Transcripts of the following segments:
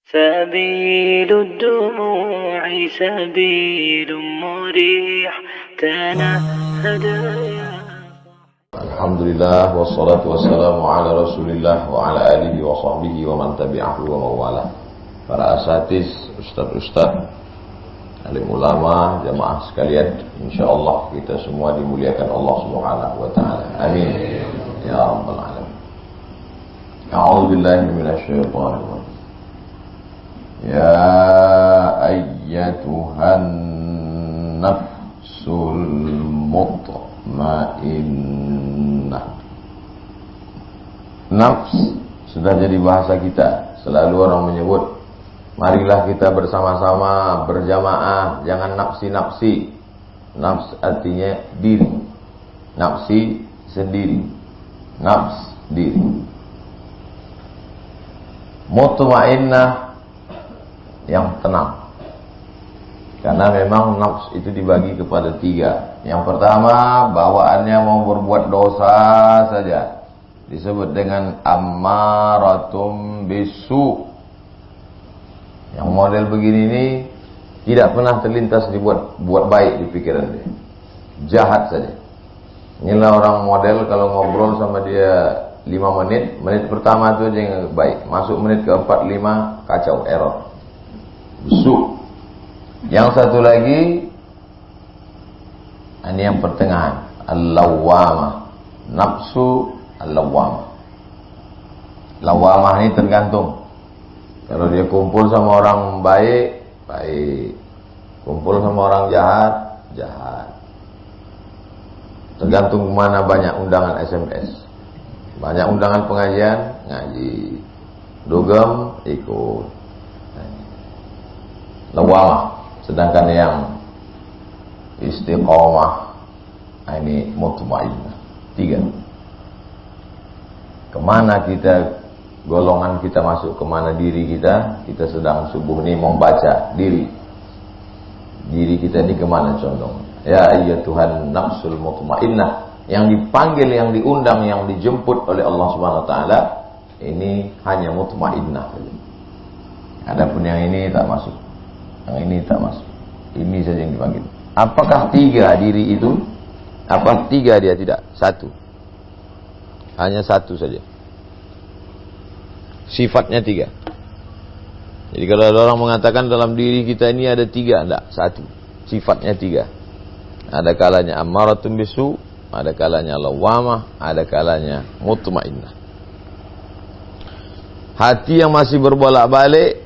سبيل الدموع سبيل مريح تنهد يا Alhamdulillah wassalatu wassalamu ala Rasulillah wa ala alihi wa sahbihi wa man tabi'ahu wa mawala. Para asatiz, ustaz-ustaz, alim ulama, jamaah sekalian, insyaallah kita semua dimuliakan Allah Subhanahu wa taala. Amin. Ya rabbal alamin. A'udzu billahi minasyaitonir rajim. Ya ayyatuhan nafsul mutmainnah. Nafs sudah jadi bahasa kita. Selalu orang menyebut, marilah kita bersama-sama berjamaah, jangan nafsi-nafsi. Nafs artinya diri. Nafsi sendiri. Nafs diri. Mutmainnah yang tenang. Karena memang nafs itu dibagi kepada tiga. Yang pertama, bawaannya mau berbuat dosa saja, disebut dengan ammaratum bisu. Yang model begini ini tidak pernah terlintas dibuat baik di pikiran dia. Jahat saja. Inilah orang model kalau ngobrol sama dia 5 menit, menit pertama itu aja yang baik. Masuk menit ke-4, 5, kacau, error. Bisu. Yang satu lagi, ini yang pertengahan, al-lawwamah. Nafsu al-lawwamah. Lawwamah ini tergantung. Kalau dia kumpul sama orang baik, baik. Kumpul sama orang jahat, jahat. Tergantung kemana banyak undangan SMS. Banyak undangan pengajian, ngaji. Dugem, ikut. Lawwamah. Sedangkan yang istiqomah, ini mutmainnah. 3. Kemana kita, golongan kita masuk, kemana diri kita sedang subuh ini membaca diri. Diri kita ini kemana condong? Ya ayyatuhan nafsul mutmainnah. Yang dipanggil, yang diundang, yang dijemput oleh Allah Subhanahu wa taala, ini hanya mutmainnah saja. Adapun yang ini tak masuk. Yang ini tak masuk. Ini saja yang dipanggil. Apakah 3 diri itu? Apa 3 dia? Tidak. 1. Hanya 1 saja. Sifatnya 3. Jadi kalau ada orang mengatakan dalam diri kita ini ada 3, tidak. 1. Sifatnya 3. Ada kalanya ammaratun bisu, ada kalanya lawwamah, ada kalanya mutmainnah. Hati yang masih berbolak-balik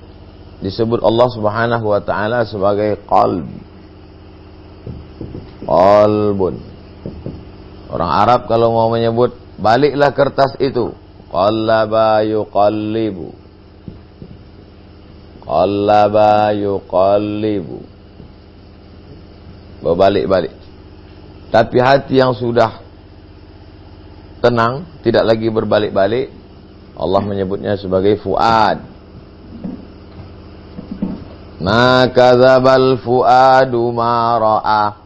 disebut Allah Subhanahu wa taala sebagai qalb. Qalbun. Orang Arab kalau mau menyebut baliklah kertas itu, qallaba yuqallibu. Qallaba yuqallibu. Berbalik-balik. Tapi hati yang sudah tenang, tidak lagi berbalik-balik, Allah menyebutnya sebagai fuad. Ma kadzabal fuadu ma ra'a.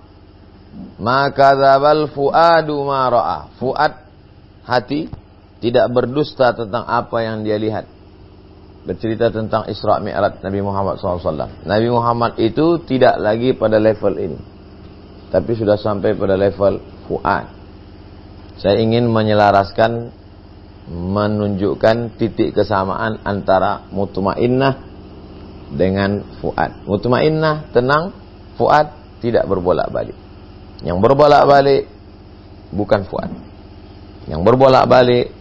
Ma kadzabal fuadu ma ra'a. Fuad, hati, tidak berdusta tentang apa yang dia lihat. Bercerita tentang Isra Mi'raj Nabi Muhammad SAW. Nabi Muhammad itu tidak lagi pada level ini, tapi sudah sampai pada level fuad. Saya ingin menyelaraskan, menunjukkan titik kesamaan antara mutmainnah dengan fuad. Mutmainnah tenang, fuad tidak berbolak-balik. Yang berbolak-balik bukan fuad. Yang berbolak-balik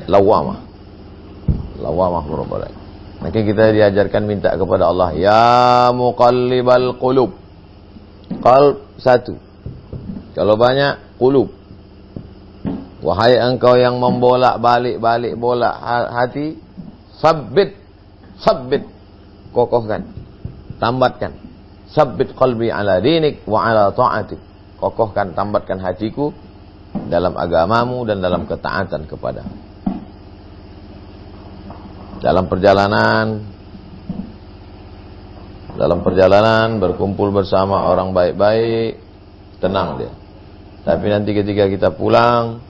lawwamah. Lawwamah berbolak. Maka kita diajarkan minta kepada Allah, ya muqallibal qulub. Qalb 1. Kalau banyak, qulub. Wahai engkau yang membolak-balik bolak hati, sabbit, kokohkan, tambatkan. Sabbit qalbi ala dinik wa ala ta'atik. Kokohkan, tambatkan hatiku dalam agamamu dan dalam ketaatan kepadamu. Dalam perjalanan berkumpul bersama orang baik-baik, tenang dia. Tapi nanti ketika kita pulang,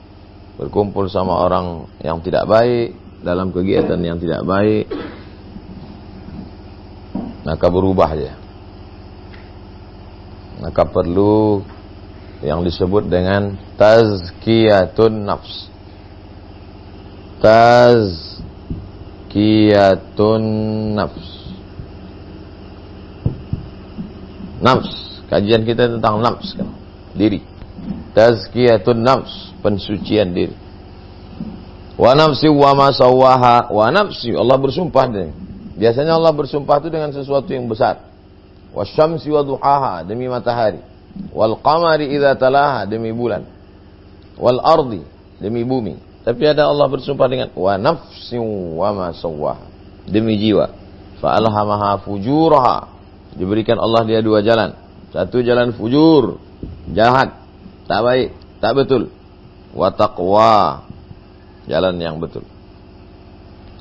berkumpul sama orang yang tidak baik, dalam kegiatan yang tidak baik, maka berubah dia. Maka perlu yang disebut dengan tazkiyatun nafs. Tazkiyatun nafs. Nafs, kajian kita tentang nafs kan? Diri. Tazkiyatun nafs, pensucian diri. Wa nafsi wa ma sawwaha, wa nafsi, Allah bersumpah dengan. Biasanya Allah bersumpah itu dengan sesuatu yang besar. Wasyamsi wa duhaha, demi matahari. Wal qamari idza talaha, demi bulan. Wal ardi, demi bumi. Tapi ada Allah bersumpah dengan wa nafsi wa ma sawwaha, demi jiwa. Fa alhamaha fujuraha, diberikan Allah dia dua jalan. Satu jalan fujur, jahat, tak baik, tak betul. Wa taqwa, jalan yang betul.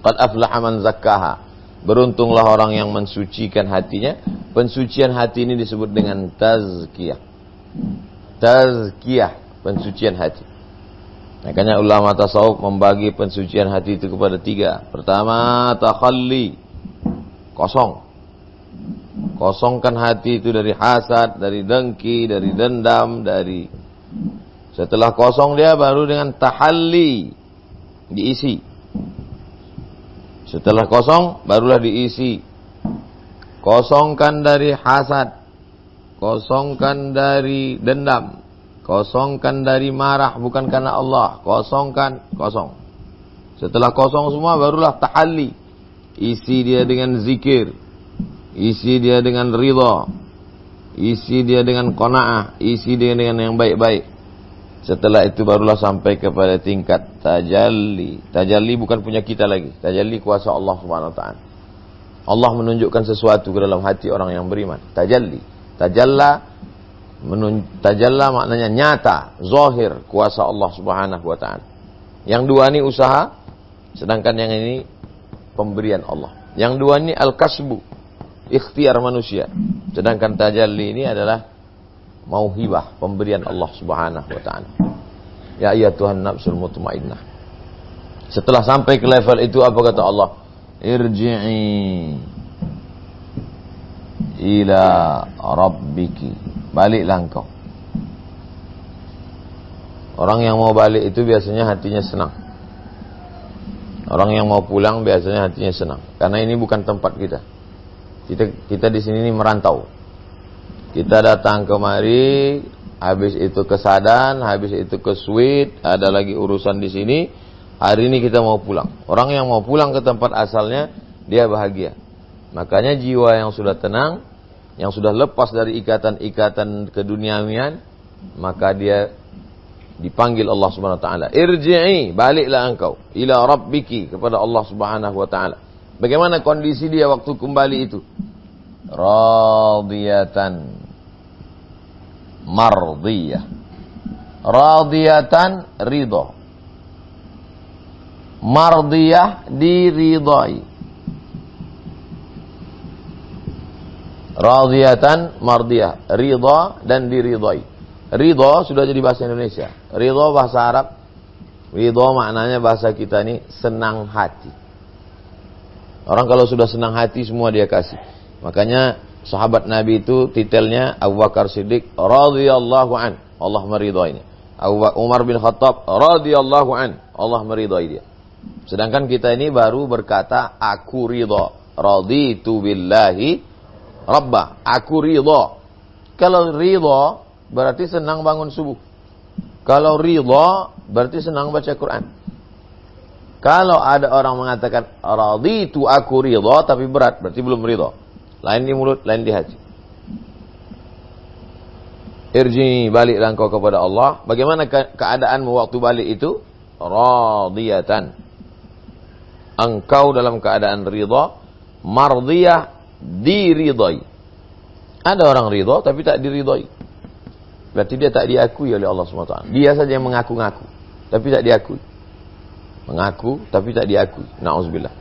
Qad aflaha man zakkaha, beruntunglah orang yang mensucikan hatinya. Pensucian hati ini disebut dengan tazkiyah. Tazkiyah, pensucian hati. Makanya ulama tasawuf membagi pensucian hati itu kepada tiga. Pertama, takhalli, kosong. Kosongkan hati itu dari hasad, dari dengki, dari dendam, dari... Setelah kosong dia baru dengan tahalli, diisi. Setelah kosong barulah diisi. Kosongkan dari hasad, kosongkan dari dendam, kosongkan dari marah bukan karena Allah, kosongkan, kosong. Setelah kosong semua barulah tahalli. Isi dia dengan zikir, isi dia dengan ridha, isi dia dengan qanaah, isi dia dengan yang baik-baik. Setelah itu barulah sampai kepada tingkat tajalli. Tajalli bukan punya kita lagi. Tajalli kuasa Allah Subhanahu wa taala. Allah menunjukkan sesuatu ke dalam hati orang yang beriman. Tajalli. Tajalla maknanya nyata, zahir kuasa Allah Subhanahu wa taala. Yang dua ini usaha, sedangkan yang ini pemberian Allah. Yang dua ini al-kasbu, ikhtiar manusia. Sedangkan tajalli ini adalah mauhibah, pemberian Allah Subhanahu wa taala. Ya ayyatuhan nafsul mutmainnah. Setelah sampai ke level itu apa kata Allah? Irji'i ila rabbiki. Baliklah engkau. Orang yang mau balik itu biasanya hatinya senang. Orang yang mau pulang biasanya hatinya senang. Karena ini bukan tempat kita. Kita di sini ini merantau. Kita datang kemari, habis itu ke Sadan, habis itu ke Sweet, ada lagi urusan di sini. Hari ini kita mau pulang. Orang yang mau pulang ke tempat asalnya, dia bahagia. Makanya jiwa yang sudah tenang, yang sudah lepas dari ikatan-ikatan keduniawian, maka dia dipanggil Allah Subhanahu wa taala. Irji'i, baliklah engkau ila rabbiki, kepada Allah Subhanahu wa taala. Bagaimana kondisi dia waktu kembali itu? Radiyatan mardiyah. Radiyatan, ridha. Mardiyah, diridai. Radiyatan, mardiyah, ridha dan diridai. Ridha sudah jadi bahasa Indonesia. Ridha bahasa Arab. Ridha maknanya bahasa kita ini senang hati. Orang kalau sudah senang hati semua dia kasih. Makanya sahabat Nabi itu titelnya Abu Bakar Siddiq radhiyallahu an, Allah meridainya. Umar bin Khattab radhiyallahu an, Allah meridai dia. Sedangkan kita ini baru berkata aku ridha, raditu billahi rabba, aku ridha. Kalau ridha berarti senang bangun subuh. Kalau ridha berarti senang baca Quran. Kalau ada orang mengatakan raditu, aku ridha, tapi berat, berarti belum ridha. Lain di mulut, lain di hati. Irji, baliklah engkau kepada Allah. Bagaimana keadaanmu waktu balik itu? Radiyatan. Engkau dalam keadaan ridha, mardiyah, diridai. Ada orang ridha tapi tak diridai. Berarti dia tak diakui oleh Allah SWT. Dia saja yang mengaku-ngaku, tapi tak diakui. Mengaku tapi tak diakui. Na'udzubillah.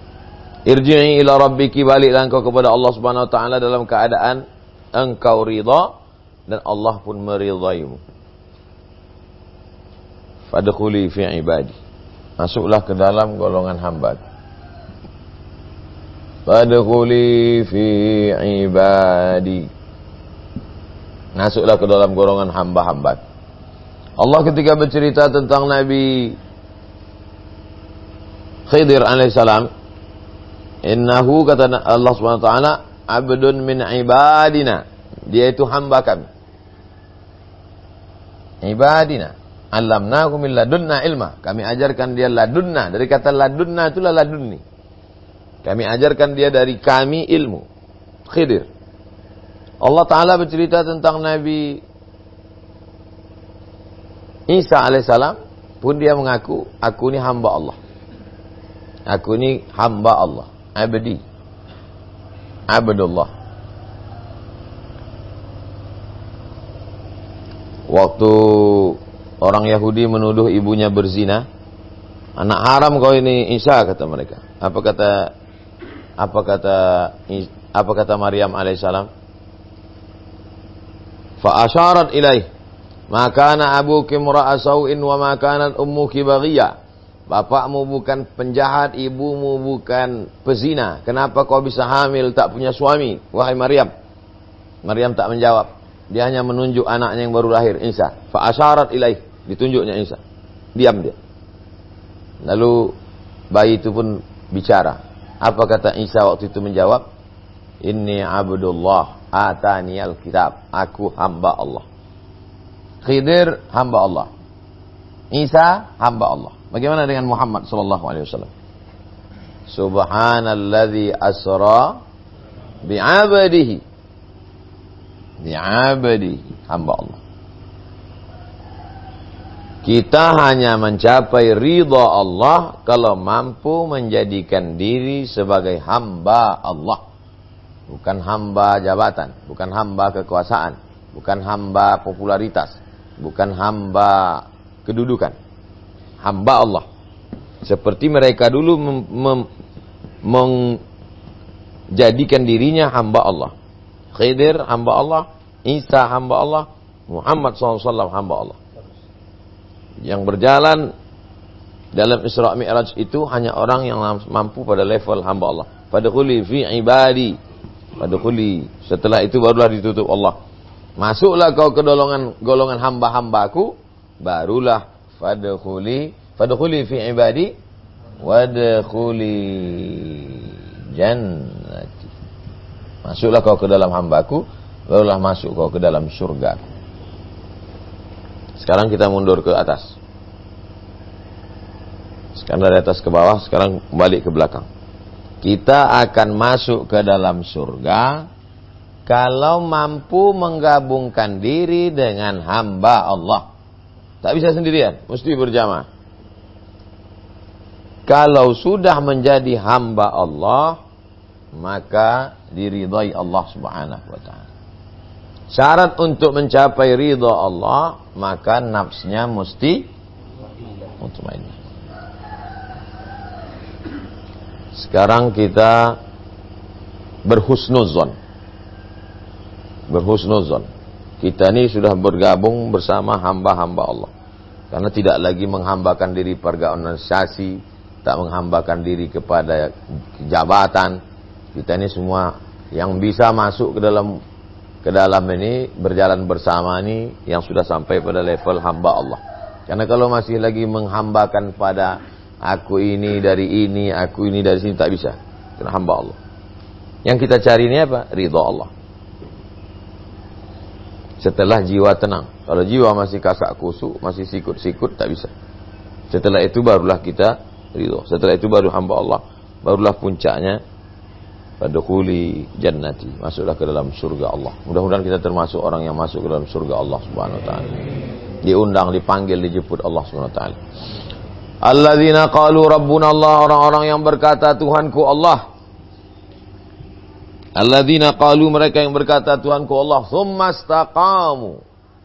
Irji'i ila rabbiki, baliklah engkau kepada Allah Subhanahu wa taala dalam keadaan engkau ridha dan Allah pun meridaimu. Fadkhuli fi ibadi. Masuklah ke dalam golongan hamba. Fadkhuli fi ibadi. Masuklah ke dalam golongan hamba-hamba. Allah ketika bercerita tentang Nabi Khidir alaihissalam, innahu, kata Allah Subhanahu wa taala, abdun min ibadina. Dia itu hamba kami. Ibadina. Allamnahu min ladunna ilma. Kami ajarkan dia ladunna. Dari kata ladunna itulah ladunni. Kami ajarkan dia dari kami ilmu. Khidir. Allah Ta'ala bercerita tentang Nabi Isa alaihissalam pun dia mengaku, aku ini hamba Allah. Aku ini hamba Allah. Abdi. Abdullah. Waktu orang Yahudi menuduh ibunya berzina, anak haram kau ini Isa, kata mereka. Apa kata Maryam alaihissalam? Fa asyarat ilaih, ma kana abuki imra'a sau'in wa ma kanat ummuki baghiyah. Bapakmu bukan penjahat, ibumu bukan pezina. Kenapa kau bisa hamil tak punya suami, wahai Maryam? Maryam tak menjawab. Dia hanya menunjuk anaknya yang baru lahir, Isa. Fa asyarat ilaih, ditunjuknya Isa. Diam dia. Lalu bayi itu pun bicara. Apa kata Isa waktu itu menjawab? Inni abdullah ataniyal kitab. Aku hamba Allah. Khidir hamba Allah. Isa hamba Allah. Bagaimana dengan Muhammad sallallahu alaihi wasallam? Subhanalladzi asra bi'abdihi. Bi'abdihi, hamba Allah. Kita hanya mencapai ridha Allah kalau mampu menjadikan diri sebagai hamba Allah. Bukan hamba jabatan, bukan hamba kekuasaan, bukan hamba popularitas, bukan hamba kedudukan. Hamba Allah. Seperti mereka dulu menjadikan dirinya hamba Allah. Khidir hamba Allah, Isa hamba Allah, Muhammad SAW hamba Allah. Yang berjalan dalam Isra Mi'raj itu hanya orang yang mampu pada level hamba Allah. Fadkhuli fi ibadi. Fadkhuli. Setelah itu barulah ditutup Allah. Masuklah kau ke golongan hamba-hambaku, barulah fadkhuli fi ibadi wadkhuli jannati. Masuklah kau ke dalam hambaku, barulah masuk kau ke dalam surga. Sekarang kita mundur ke atas. Sekarang dari atas ke bawah, sekarang balik ke belakang. Kita akan masuk ke dalam surga kalau mampu menggabungkan diri dengan hamba Allah. Tak bisa sendirian, mesti berjamaah. Kalau sudah menjadi hamba Allah, maka diridhai Allah Subhanahu wa taala. Syarat untuk mencapai ridha Allah, maka nafsnya mesti mutmainnah. Sekarang kita berhusnuzon. Berhusnuzon. Kita ini sudah bergabung bersama hamba-hamba Allah. Karena tidak lagi menghambakan diri pada organisasi, tak menghambakan diri kepada jabatan. Kita ini semua yang bisa masuk ke dalam ini, berjalan bersama ini, yang sudah sampai pada level hamba Allah. Karena kalau masih lagi menghambakan pada aku ini dari ini, aku ini dari sini, tak bisa. Karena hamba Allah. Yang kita cari ini apa? Ridha Allah. Setelah jiwa tenang. Kalau jiwa masih kasak kusuk, masih sikut-sikut, tak bisa. Setelah itu barulah kita ridha. Setelah itu baru hamba Allah. Barulah puncaknya fadkhuli jannati. Masuklah ke dalam surga Allah. Mudah-mudahan kita termasuk orang yang masuk ke dalam surga Allah Subhanahu wa taala. Diundang, dipanggil, dijemput Allah Subhanahu wa taala. Alladzina qalu rabbuna Allah, orang-orang yang berkata Tuhanku Allah. Alladzina qalu, mereka yang berkata Tuhanku Allah, tsumma istaqamu.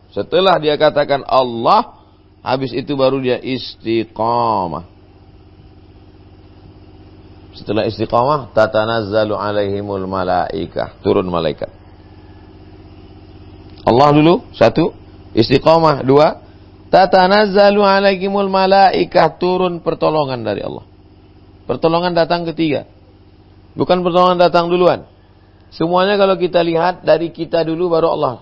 Setelah dia katakan Allah, habis itu baru dia istiqamah. Setelah istiqamah, tatanazzalu alaihimul malaikah, turun malaikat. Allah dulu, satu. Istiqamah, dua. Tatanazzalu alaihimul malaikah, turun pertolongan dari Allah. Pertolongan datang ketiga. Bukan pertolongan datang duluan. Semuanya kalau kita lihat dari kita dulu baru Allah.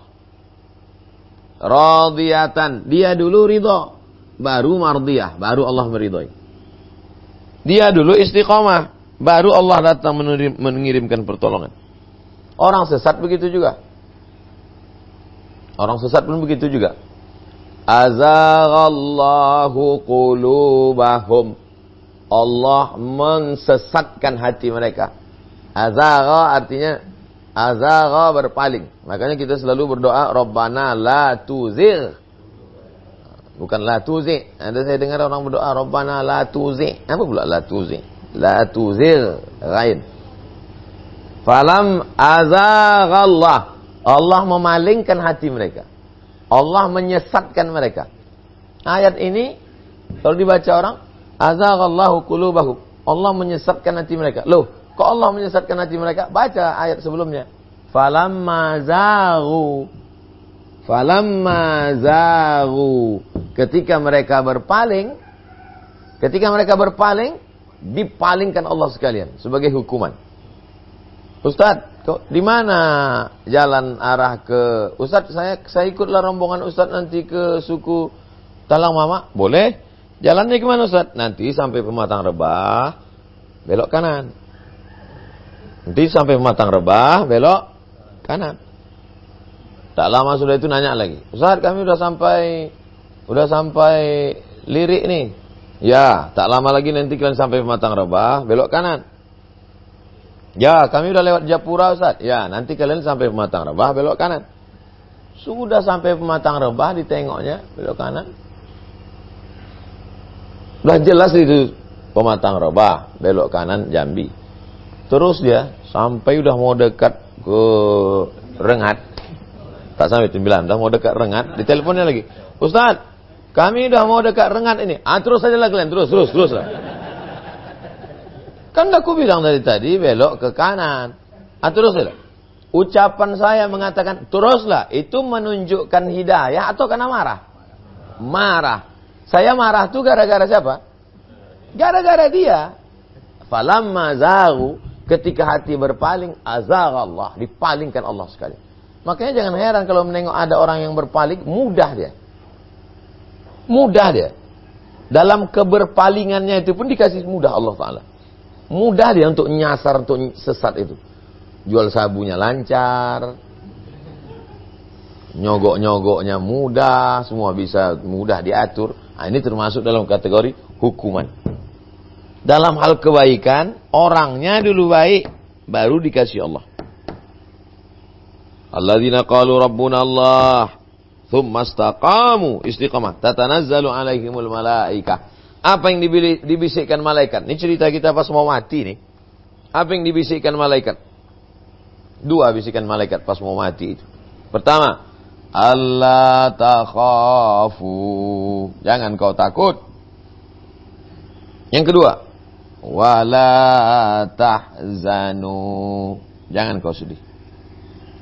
Radiyatan, dia dulu ridha, baru mardiyah, baru Allah meridhai. Dia dulu istiqamah, baru Allah datang mengirimkan pertolongan. Orang sesat begitu juga. Orang sesat pun begitu juga. Azaghallahu qulubahum. Allah mensesatkan hati mereka. Azagha artinya azagha berpaling. Makanya kita selalu berdoa Rabbana la tuzigh. Bukan la tuzigh. Ada saya dengar orang berdoa Rabbana la tuzigh. Apa pula la tuzigh? La tuzigh ghain. Falam azaghallah. Allah memalingkan hati mereka. Allah menyesatkan mereka. Ayat ini kalau dibaca orang, azaghallahu qulubahum. Allah menyesatkan hati mereka. Loh, kok Allah menyesatkan hati mereka? Baca ayat sebelumnya. Falamma zaghu. Ketika mereka berpaling, dipalingkan Allah sekalian sebagai hukuman. Ustaz, di mana jalan arah ke Ustaz? Saya ikutlah rombongan Ustaz nanti ke suku Talang Mama. Boleh. Jalannya ke mana Ustaz? Nanti sampai Pematang Rebah, belok kanan. Nanti sampai Pematang Rebah, belok kanan. Tak lama sudah itu nanya lagi. Ustaz, kami udah sampai Lirik nih. Ya, tak lama lagi nanti kalian sampai Pematang Rebah, belok kanan. Ya, kami udah lewat Japura Ustaz. Ya, nanti kalian sampai Pematang Rebah, belok kanan. Sudah sampai Pematang Rebah, ditengoknya, belok kanan. Udah jelas itu Pematang Rebah, belok kanan Jambi. Terus dia, sampai udah mau dekat ke Rengat. Tak sampai 9, udah mau dekat Rengat, diteleponnya lagi. Ustaz, kami udah mau dekat Rengat ini. Terus saja lah kalian, terus lah. Kan aku bilang dari tadi belok ke kanan. Teruslah. Ucapan saya mengatakan teruslah. Itu menunjukkan hidayah atau karena marah? Marah. Saya marah tuh gara-gara siapa? Gara-gara dia. Falamma zaghu, ketika hati berpaling, azaghallah, dipalingkan Allah sekali. Makanya jangan heran kalau menengok ada orang yang berpaling, mudah dia. Dalam keberpalingannya itu pun dikasih mudah Allah Ta'ala. Mudah dia untuk nyasar, untuk sesat itu. Jual sabunya lancar. Nyogok-nyogoknya mudah. Semua bisa mudah diatur. Ini termasuk dalam kategori hukuman. Dalam hal kebaikan, orangnya dulu baik, baru dikasih Allah. Alladzina qalu rabbuna Allah, thumma istaqamu, istiqamah, tatanazzalu alaihimul malaikah. Apa yang dibisikkan malaikat? Ini cerita kita pas mau mati nih. Apa yang dibisikkan malaikat? 2 bisikan malaikat pas mau mati itu. Pertama, Allah takhafu, jangan kau takut. Yang kedua, wala tahzanu, jangan kau sedih.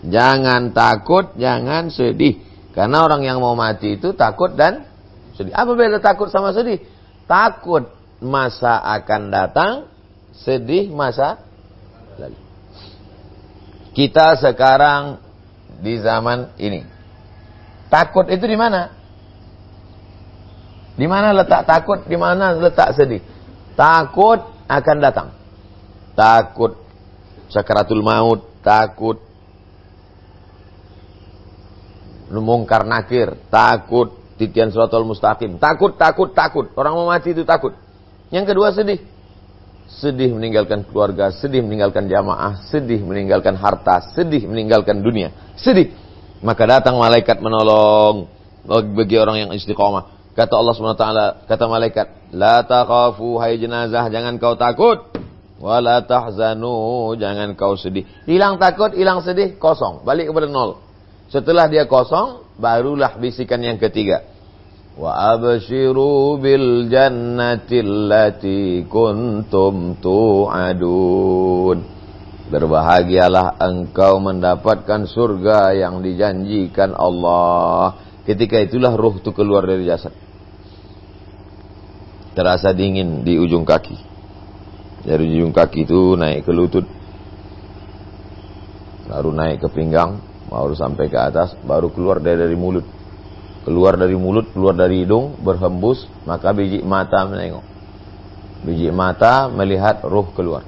Jangan takut, jangan sedih. Karena orang yang mau mati itu takut dan sedih. Apa beda takut sama sedih? Takut masa akan datang, sedih masa lalu. Kita sekarang di zaman ini. Takut itu di mana? Di mana letak takut, di mana letak sedih? Takut akan datang. Takut sakaratul maut, takut mungkar nakir, takut titian siratal mustaqim, takut. Orang mau mati itu takut. Yang kedua sedih. Sedih meninggalkan keluarga, sedih meninggalkan jamaah, sedih meninggalkan harta, sedih meninggalkan dunia. Sedih. Maka datang malaikat menolong bagi orang yang istiqamah. Kata Allah SWT, kata malaikat, la takhafu hai jenazah, jangan kau takut. Wa la tahzanu, jangan kau sedih. Hilang takut, hilang sedih, kosong. Balik kepada 0. Setelah dia kosong, barulah bisikan yang ketiga. Wa abshiru bil jannati allati kuntum tu'adun. Berbahagialah engkau mendapatkan surga yang dijanjikan Allah. Ketika itulah ruh itu keluar dari jasad. Terasa dingin di ujung kaki. Dari ujung kaki itu naik ke lutut, baru naik ke pinggang, baru sampai ke atas, baru keluar dari mulut. Keluar dari mulut, keluar dari hidung, berhembus, maka biji mata menengok. Biji mata melihat ruh keluar.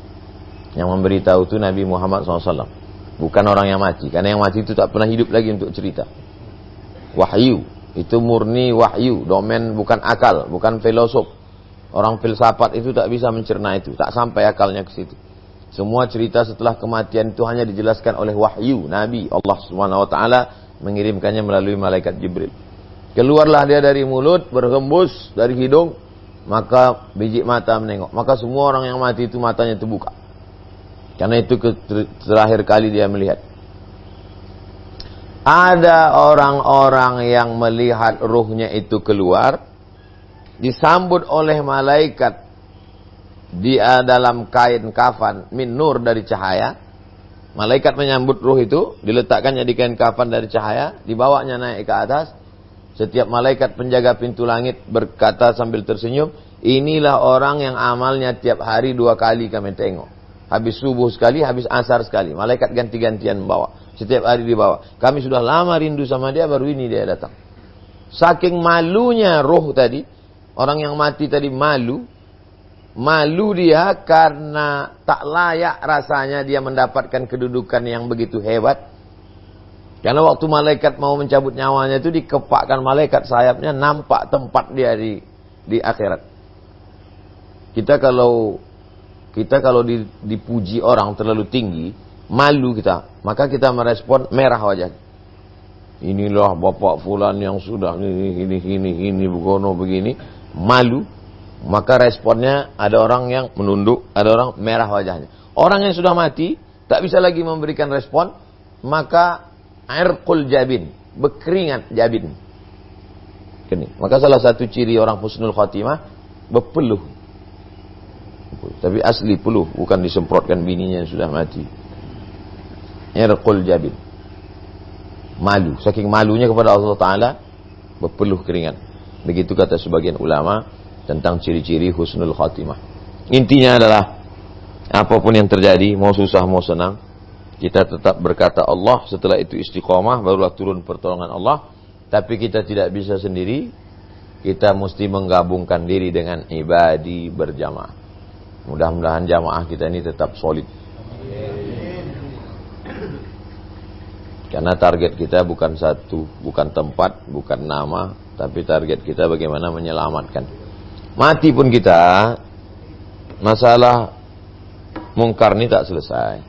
Yang memberitahu itu Nabi Muhammad SAW. Bukan orang yang mati. Karena yang mati itu tak pernah hidup lagi untuk cerita. Wahyu. Itu murni wahyu. Domain bukan akal, bukan filosof. Orang filsafat itu tak bisa mencerna itu. Tak sampai akalnya ke situ. Semua cerita setelah kematian itu hanya dijelaskan oleh wahyu. Nabi Allah SWT mengirimkannya melalui malaikat Jibril. Keluarlah dia dari mulut, berhembus dari hidung, maka biji mata menengok. Maka semua orang yang mati itu matanya terbuka. Karena itu terakhir kali dia melihat. Ada orang-orang yang melihat ruhnya itu keluar, disambut oleh malaikat dia dalam kain kafan min nur dari cahaya. Malaikat menyambut ruh itu, diletakkannya di kain kafan dari cahaya, dibawanya naik ke atas. Setiap malaikat penjaga pintu langit berkata sambil tersenyum, inilah orang yang amalnya tiap hari 2 kali kami tengok. Habis subuh sekali, habis asar sekali. Malaikat ganti-gantian membawa. Setiap hari dibawa. Kami sudah lama rindu sama dia, baru ini dia datang. Saking malunya roh tadi, orang yang mati tadi malu. Malu dia karena tak layak rasanya dia mendapatkan kedudukan yang begitu hebat. Karena waktu malaikat mau mencabut nyawanya itu dikepakkan malaikat sayapnya, nampak tempat dia di akhirat. Kita kalau dipuji orang terlalu tinggi, malu kita, maka kita merespon merah wajah. Inilah bapak fulan yang sudah ini begini, malu. Maka responnya ada orang yang menunduk, ada orang merah wajahnya. Orang yang sudah mati tak bisa lagi memberikan respon, maka irqul jabin, berkeringat jabin. Maka salah satu ciri orang husnul khatimah berpeluh. Tapi asli peluh, bukan disemprotkan bininya yang sudah mati. Irqul jabin. Malu, saking malunya kepada Allah Ta'ala, berpeluh keringat. Begitu kata sebagian ulama tentang ciri-ciri husnul khatimah. Intinya adalah, apapun yang terjadi, mau susah mau senang, kita tetap berkata Allah, setelah itu istiqomah, barulah turun pertolongan Allah. Tapi kita tidak bisa sendiri, kita mesti menggabungkan diri dengan ibadi berjamaah. Mudah-mudahan jamaah kita ini tetap solid. Karena target kita bukan satu, bukan tempat, bukan nama, tapi target kita bagaimana menyelamatkan. Mati pun kita, masalah mungkar ini tak selesai.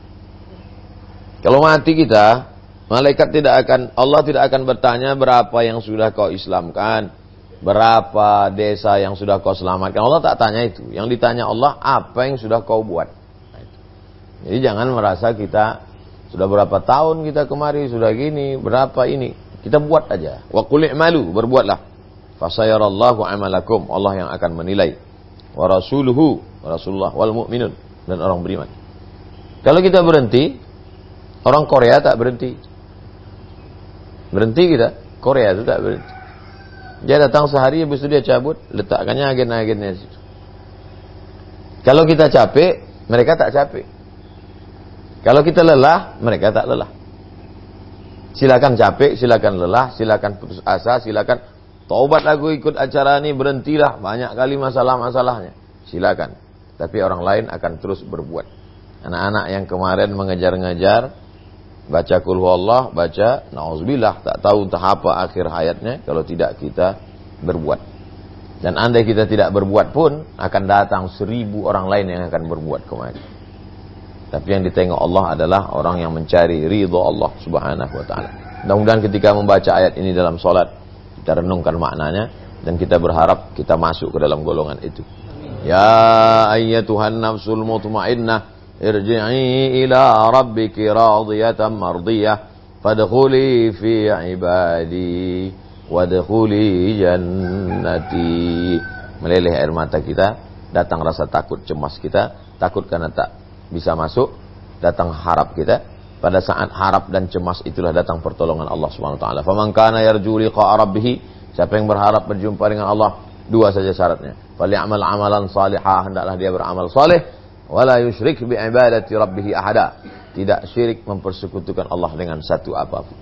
Kalau mati kita, malaikat Allah tidak akan bertanya berapa yang sudah kau islamkan, berapa desa yang sudah kau selamatkan. Allah tak tanya itu. Yang ditanya Allah, apa yang sudah kau buat. Jadi jangan merasa kita sudah berapa tahun kita kemari, sudah gini, berapa ini. Kita buat aja. Wa qul i'malu, berbuatlah. Fasayarallahu amalakum, Allah yang akan menilai. Wa rasuluhu, Rasulullah wal mu'minun, dan orang beriman. Kalau kita berhenti, orang Korea tak berhenti. Berhenti kita, Korea itu tak berhenti. Dia datang sehari, habis itu dia cabut, letakkannya agen-agennya di situ. Kalau kita capek, mereka tak capek. Kalau kita lelah, mereka tak lelah. Silakan capek, silakan lelah, silakan putus asa, silakan taubat aku ikut acara ini, berhentilah, banyak kali masalah-masalahnya. Silakan. Tapi orang lain akan terus berbuat. Anak-anak yang kemarin mengejar-ngejar, baca qul huwallah, baca nauzubillah, tak tahu entah apa akhir hayatnya kalau tidak kita berbuat. Dan andai kita tidak berbuat pun, akan datang 1000 orang lain yang akan berbuat kemarin. Tapi yang ditengok Allah adalah orang yang mencari ridha Allah Subhanahu wa ta'ala. Mudah-mudahan ketika membaca ayat ini dalam salat, kita renungkan maknanya dan kita berharap kita masuk ke dalam golongan itu. Ya ayyatuhan nafsul mutmainnah, irji'i ila rabbiki radiyatan mardiyah, fadkhuli fi ibadi wadkhuli jannati. Meleleh air mata kita, datang rasa takut cemas kita, takut karena tak bisa masuk, datang harap kita. Pada saat harap dan cemas itulah datang pertolongan Allah Subhanahu wa taala. Faman kana yarju liqa'a rabbih, siapa yang berharap berjumpa dengan Allah, 2 saja syaratnya. Falyamal amalan salihah, hendaklah dia beramal saleh. Wala yusyrik bi'ibadati rabbih ahada. Tidak syirik mempersekutukan Allah dengan satu apapun.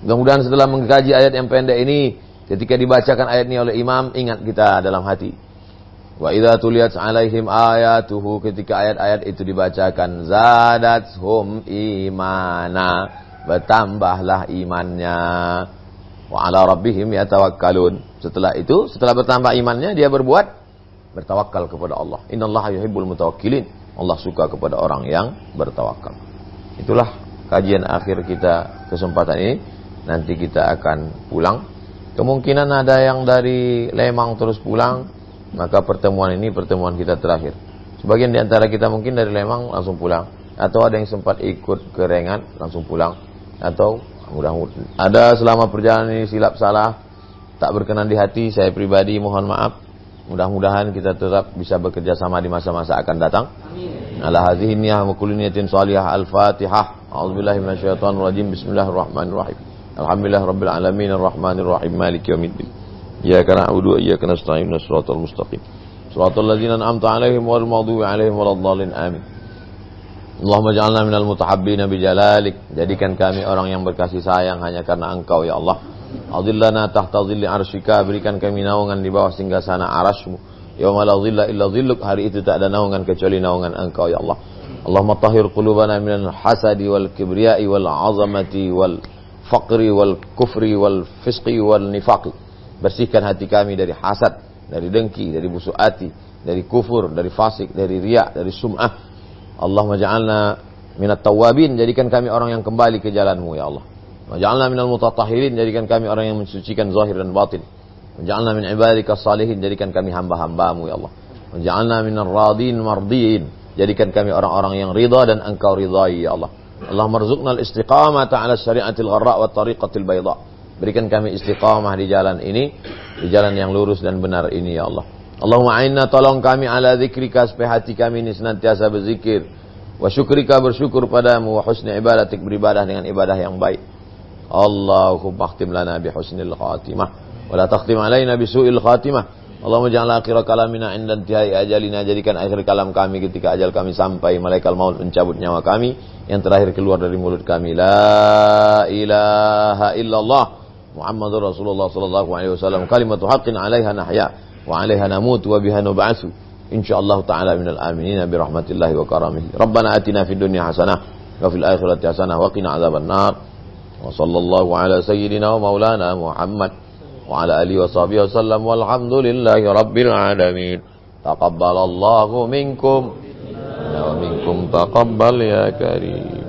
Mudah-mudahan setelah mengkaji ayat yang pendek ini, ketika dibacakan ayat ini oleh imam, ingat kita dalam hati. Wa idza tuliyat 'alaihim ayatuhu, ketika ayat-ayat itu dibacakan, zadathum imana, bertambahlah imannya. Wa 'ala rabbihim yatawakkalun. Setelah itu, setelah bertambah imannya, dia bertawakal kepada Allah. Innallaha yuhibbul mutawakkilin. Allah suka kepada orang yang bertawakal. Itulah kajian akhir kita kesempatan ini. Nanti kita akan pulang. Kemungkinan ada yang dari Lemang terus pulang, maka pertemuan ini pertemuan kita terakhir. Sebagian di antara kita mungkin dari Lemang langsung pulang, atau ada yang sempat ikut ke Rengat langsung pulang, atau mudah-mudahan ada selama perjalanan ini silap salah, tak berkenan di hati, saya pribadi mohon maaf. Mudah-mudahan kita tetap bisa bekerja sama di masa-masa akan datang. Amin. Ala hadhihi niyyah wa kulli niyatin shalihah. Al-Fatihah. A'udzubillahi minasyaitonir rajim. Bismillahirrahmanirrahim. Alhamdulillahirabbil alamin arrahmanir rahim maliki yaumiddin. Iyyaka na'budu wa iyyaka nasta'in shiratal mustaqim. Shiratal ladzina an'amta 'alaihim ghairil maghdubi 'alaihim waladdallin. Amin. Allahumma ij'alna minal mutahabbina bijalalik. Jadikan kami orang yang berkasih sayang hanya karena Engkau ya Allah. Adillana tahta dhilli arsyika, berikan kami naungan di bawah singgasana arasmu. Yauma la dhilla illa dhilluk, hari itu tak ada naungan kecuali naungan Engkau ya Allah. Allahumma tahhir qulubana minal hasadi wal kibriyai wal 'azamati wal faqri wal kufri wal fisqi wal nifaqi. Bersihkan hati kami dari hasad, dari dengki, dari busuk hati, dari kufur, dari fasik, dari riya, dari sum'ah. Allahumma ja'alna minat tawabin, jadikan kami orang yang kembali ke jalanmu ya Allah. Waj'alna minal mutatahhirin, jadikan kami orang yang mensucikan zahir dan batin. Waj'alna min ibadika salihin, jadikan kami hamba-hambamu ya Allah. Waj'alna minar radin mardiyin, jadikan kami orang-orang yang ridha dan Engkau ridhai ya Allah. Allahumma rzuqnal istiqamata 'ala syari'atil gharra wa tariqatil bayda. Berikan kami istiqamah di jalan ini, di jalan yang lurus dan benar ini ya Allah. Allahumma a'inna, tolong kami ala dzikrika, supaya hati kami ini senantiasa berzikir. Wa syukrika, bersyukur padamu. Wa husni ibadatik, beribadah dengan ibadah yang baik. Allahumma akhtim lana bi husnil khatimah wa la takhtim alaina bi su'il khatimah. Allahumma ja'al akhir kalamina 'inda intihai ajalina, jadikan akhir kalam kami ketika ajal kami sampai, malaikal maut mencabut nyawa kami, yang terakhir keluar dari mulut kami, la ilaha illallah Muhammadur Rasulullah sallallahu alaihi wasallam, kalimatu haqqin 'alaiha nahya wa 'alaiha namut wa biha nub'atsu insyaallah ta'ala minal aminin bi rahmatillahi wa karamihi. Rabbana atina fid dunya hasanah wa fil akhirati hasanah wa qina adzaban nar. Wa sallallahu ala sayyidina wa maulana Muhammad wa ala alihi wa sahbihi wasallam walhamdulillahi rabbil alamin. Taqabbalallahu minkum wa minkum taqabbal ya karim.